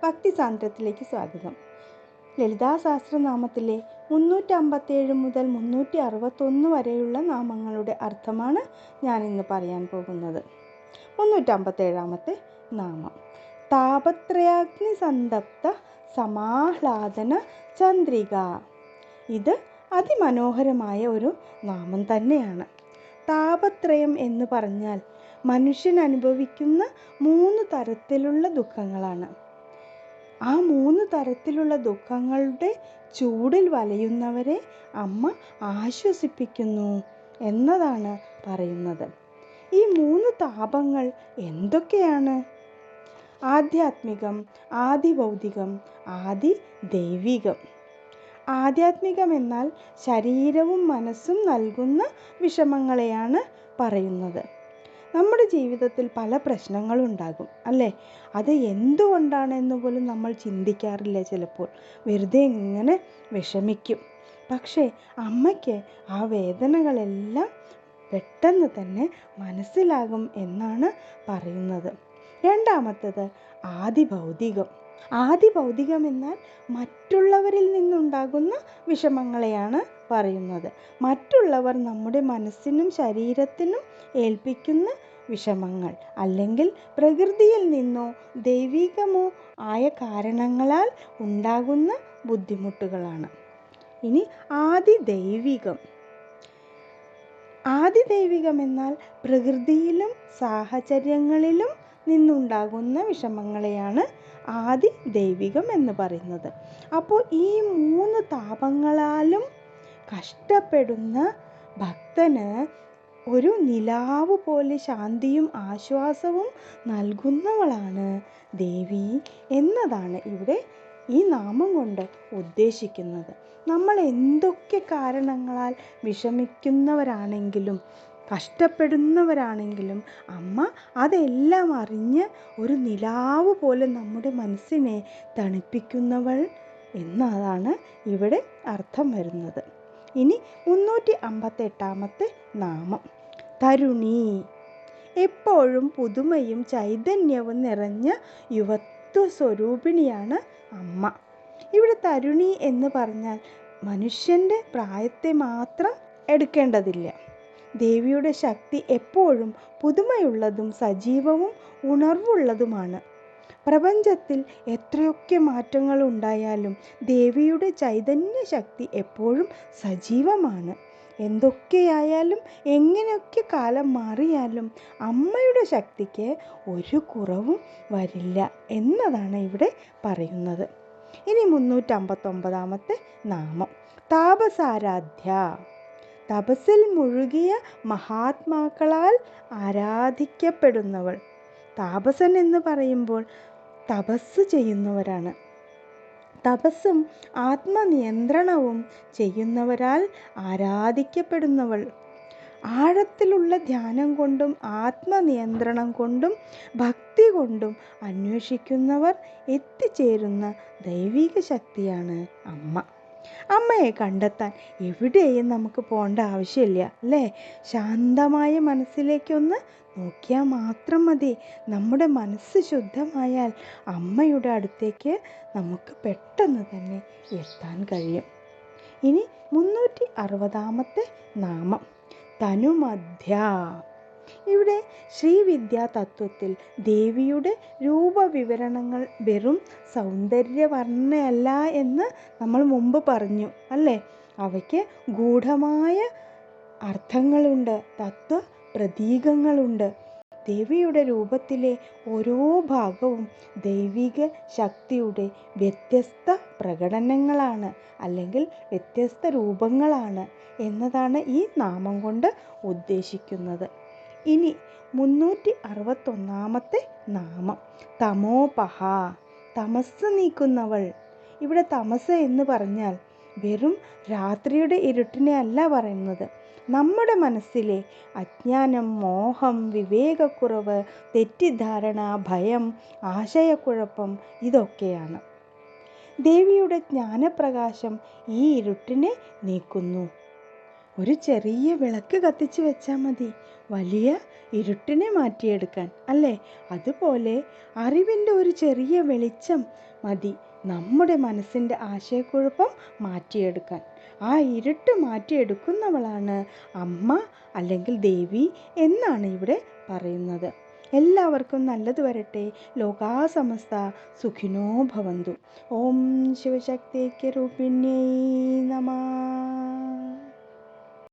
ഭക്തി സാന്ദ്രത്തിലേക്ക് സ്വാഗതം. ലളിതാ സഹസ്രനാമത്തിലെ 357 മുതൽ 361 വരെയുള്ള നാമങ്ങളുടെ അർത്ഥമാണ് ഞാനിന്ന് പറയാൻ പോകുന്നത്. 357 നാമം താപത്രയാഗ്നി സന്തപ്ത സമാഹ്ലാദന ചന്ദ്രിക. ഇത് അതിമനോഹരമായ ഒരു നാമം തന്നെയാണ്. താപത്രയം എന്ന് പറഞ്ഞാൽ മനുഷ്യൻ അനുഭവിക്കുന്ന 3 തരത്തിലുള്ള ദുഃഖങ്ങളാണ്. ആ 3 തരത്തിലുള്ള ദുഃഖങ്ങളുടെ ചൂടിൽ വലയുന്നവരെ അമ്മ ആശ്വസിപ്പിക്കുന്നു എന്നതാണ് പറയുന്നത്. ഈ 3 താപങ്ങൾ എന്തൊക്കെയാണ്? ആധ്യാത്മികം, ആദിഭൗതികം, ആദി ദൈവികം. ആധ്യാത്മികം എന്നാൽ ശരീരവും മനസ്സും നൽകുന്ന വിഷമങ്ങളെയാണ് പറയുന്നത്. നമ്മുടെ ജീവിതത്തിൽ പല പ്രശ്നങ്ങളുണ്ടാകും അല്ലേ? അത് എന്തുകൊണ്ടാണെന്ന് പോലും നമ്മൾ ചിന്തിക്കാറില്ല. ചിലപ്പോൾ വെറുതെ ഇങ്ങനെ വിഷമിക്കും. പക്ഷേ അമ്മയ്ക്ക് ആ വേദനകളെല്ലാം പെട്ടെന്ന് തന്നെ മനസ്സിലാകും എന്നാണ് പറയുന്നത്. രണ്ടാമത്തത് ആദിഭൗതികം. ആദിഭൗതികം എന്നാൽ മറ്റുള്ളവരിൽ നിന്നുണ്ടാകുന്ന വിഷമങ്ങളെയാണ് പറയുന്നത്. മറ്റുള്ളവർ നമ്മുടെ മനസ്സിനും ശരീരത്തിനും ഏൽപ്പിക്കുന്ന വിഷമങ്ങൾ, അല്ലെങ്കിൽ പ്രകൃതിയിൽ നിന്നോ ദൈവികമോ ആയ കാരണങ്ങളാൽ ഉണ്ടാകുന്ന ബുദ്ധിമുട്ടുകളാണ്. ഇനി ആദിദൈവികം. ആദിദൈവികം എന്നാൽ പ്രകൃതിയിലും സാഹചര്യങ്ങളിലും നിന്നുണ്ടാകുന്ന വിഷമങ്ങളെയാണ് ആദിദൈവികം എന്ന് പറയുന്നത്. അപ്പോൾ ഈ 3 താപങ്ങളാലും കഷ്ടപ്പെടുന്ന ഭക്തന് ഒരു നിലാവ് പോലെ ശാന്തിയും ആശ്വാസവും നൽകുന്നവളാണ് ദേവി എന്നതാണ് ഇവിടെ ഈ നാമം കൊണ്ട് ഉദ്ദേശിക്കുന്നത്. നമ്മൾ എന്തൊക്കെ കാരണങ്ങളാൽ വിഷമിക്കുന്നവരാണെങ്കിലും കഷ്ടപ്പെടുന്നവരാണെങ്കിലും അമ്മ അതെല്ലാം അറിഞ്ഞ് ഒരു നിലാവ് പോലെ നമ്മുടെ മനസ്സിനെ തണുപ്പിക്കുന്നവൾ എന്നതാണ് ഇവിടെ അർത്ഥം വരുന്നത്. ഇനി 358 നാമം തരുണി. എപ്പോഴും പുതുമയും ചൈതന്യവും നിറഞ്ഞ യുവത്വ സ്വരൂപിണിയാണ് അമ്മ. ഇവിടെ തരുണി എന്ന് പറഞ്ഞാൽ മനുഷ്യൻ്റെ പ്രായത്തെ മാത്രം എടുക്കേണ്ടതില്ല. ദേവിയുടെ ശക്തി എപ്പോഴും പുതുമയുള്ളതും സജീവവും ഉണർവുള്ളതുമാണ്. പ്രപഞ്ചത്തിൽ എത്രയൊക്കെ മാറ്റങ്ങൾ ഉണ്ടായാലും ദേവിയുടെ ചൈതന്യ ശക്തി എപ്പോഴും സജീവമാണ്. എന്തൊക്കെയായാലും എങ്ങനെയൊക്കെ കാലം മാറിയാലും അമ്മയുടെ ശക്തിക്ക് ഒരു കുറവും വരില്ല എന്നതാണ് ഇവിടെ പറയുന്നത്. ഇനി 359 നാമം താപസാരാധ്യ. തപസ്സിൽ മുഴുകിയ മഹാത്മാക്കളാൽ ആരാധിക്കപ്പെടുന്നവൾ. താപസൻ എന്ന് പറയുമ്പോൾ തപസ് ചെയ്യുന്നവരാണ്. തപസ്സും ആത്മനിയന്ത്രണവും ചെയ്യുന്നവരാൽ ആരാധിക്കപ്പെടുന്നവൾ. ആഴത്തിലുള്ള ധ്യാനം കൊണ്ടും ആത്മനിയന്ത്രണം കൊണ്ടും ഭക്തി കൊണ്ടും അന്വേഷിക്കുന്നവർ എത്തിച്ചേരുന്ന ദൈവിക ശക്തിയാണ് അമ്മ. അമ്മയെ കണ്ടെത്താൻ എവിടെയും നമുക്ക് പോകേണ്ട ആവശ്യമില്ല അല്ലേ? ശാന്തമായ മനസ്സിലേക്കൊന്ന് നോക്കിയാൽ മാത്രം മതി. നമ്മുടെ മനസ്സ് ശുദ്ധമായാൽ അമ്മയുടെ അടുത്തേക്ക് നമുക്ക് പെട്ടെന്ന് തന്നെ എത്താൻ കഴിയും. ഇനി 360 നാമം തനുമധ്യ. ഇവിടെ ശ്രീവിദ്യാ തത്വത്തിൽ ദേവിയുടെ രൂപവിവരണങ്ങൾ വെറും സൗന്ദര്യവർണ്ണയല്ല എന്ന് നമ്മൾ മുമ്പ് പറഞ്ഞു അല്ലേ? അവയ്ക്ക് ഗൂഢമായ അർത്ഥങ്ങളുണ്ട്, തത്വ പ്രതീകങ്ങളുണ്ട്. ദേവിയുടെ രൂപത്തിലെ ഓരോ ഭാഗവും ദൈവിക ശക്തിയുടെ വ്യത്യസ്ത പ്രകടനങ്ങളാണ്, അല്ലെങ്കിൽ വ്യത്യസ്ത രൂപങ്ങളാണ് എന്നതാണ് ഈ നാമം കൊണ്ട് ഉദ്ദേശിക്കുന്നത്. ഇനി 361 നാമം തമോപഹ. തമസ് നീക്കുന്നവൾ. ഇവിടെ തമസ് എന്ന് പറഞ്ഞാൽ വെറും രാത്രിയുടെ ഇരുട്ടിനെ അല്ല പറയുന്നത്. നമ്മുടെ മനസ്സിലെ അജ്ഞാനം, മോഹം, വിവേകക്കുറവ്, തെറ്റിദ്ധാരണ, ഭയം, ആശയക്കുഴപ്പം ഇതൊക്കെയാണ്. ദേവിയുടെ ജ്ഞാനപ്രകാശം ഈ ഇരുട്ടിനെ നീക്കുന്നു. ഒരു ചെറിയ വിളക്ക് കത്തിച്ച് വെച്ചാൽ മതി. വലിയ ഇരുട്ടിനെ മാറ്റിയെടുക്കാൻ അല്ലേ? അതുപോലെ അറിവിൻ്റെ ഒരു ചെറിയ വെളിച്ചം മതി നമ്മുടെ മനസ്സിൻ്റെ ആശയക്കുഴപ്പം മാറ്റിയെടുക്കാൻ. ആ ഇരുട്ട് മാറ്റിയെടുക്കുന്നവളാണ് അമ്മ അല്ലെങ്കിൽ ദേവി എന്നാണ് ഇവിടെ പറയുന്നത്. എല്ലാവർക്കും നല്ലത് വരട്ടെ. ലോകാ സമസ്ത സുഖിനോ ഭവന്തു. ഓം ശിവശക്തിക്ക് രൂപിണ്യൈ നമഃ.